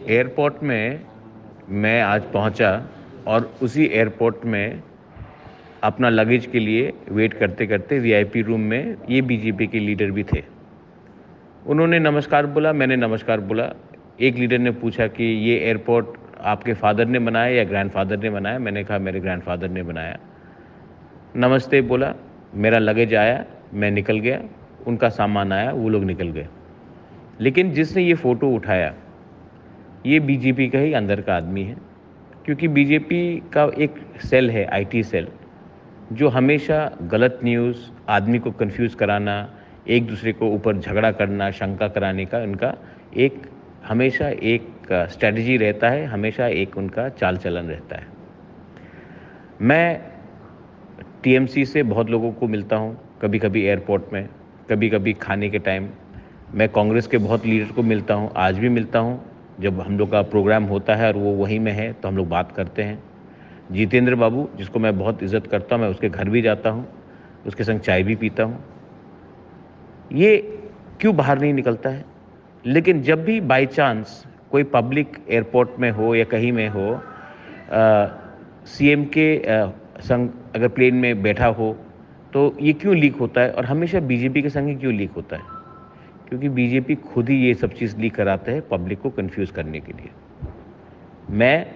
Airport में मैं आज पहुंचा और उसी एयरपोर्ट में अपना लगेज के लिए वेट करते-करते वीआईपी रूम में ये बीजेपी के लीडर भी थे। उन्होंने नमस्कार बोला, मैंने नमस्कार बोला। एक लीडर ने पूछा कि ये एयरपोर्ट आपके फ़ादर ने बनाया या ग्रैंडफ़ादर ने बनाया? मैंने कहा मेरे ग्रैंडफ़ादर ने बनाया। नमस्ते बोला, मेरा लगेज आया, मैं निकल गया, उनका सामान आया, वो लोग निकल गए। लेकिन जिसने ये फ़ोटो उठाया, ये बीजेपी का ही अंदर का आदमी है, क्योंकि बीजेपी का एक सेल है, आईटी सेल, जो हमेशा गलत न्यूज़, आदमी को कन्फ्यूज़ कराना, एक दूसरे को ऊपर झगड़ा करना, शंका कराने का इनका एक हमेशा एक स्ट्रैटेजी रहता है, हमेशा एक उनका चाल-चलन रहता है। मैं टीएमसी से बहुत लोगों को मिलता हूँ, कभी-कभी एयरपोर्ट में, कभी-कभी खाने के टाइम। मैं कांग्रेस के बहुत लीडर को मिलता हूँ, आज भी मिलता हूँ। जब हम लोग का प्रोग्राम होता है और वो वहीं में है, तो हम लोग बात करते हैं। जितेंद्र बाबू, जिसको मैं बहुत इज़्ज़त करता हूँ, मैं उसके घर भी जाता हूँ, उसके संग चाय भी पीता हूँ। ये क्यों बाहर नहीं निकलता है? लेकिन जब भी बाय चांस कोई पब्लिक एयरपोर्ट में हो या कहीं में हो, सीएम के संग अगर प्लेन में बैठा हो, तो ये क्यों लीक होता है और हमेशा बीजेपी के संग ही क्यों लीक होता है? क्योंकि बीजेपी खुद ही ये सब चीज़ लीक कराते हैं पब्लिक को कन्फ्यूज़ करने के लिए। मैं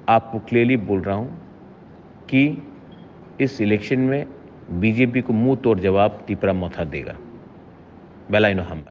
आपको क्लियरली बोल रहा हूँ कि इस इलेक्शन में बीजेपी को मुँह तोड़ जवाब तीपरा मौथा देगा। बेलाइनो हम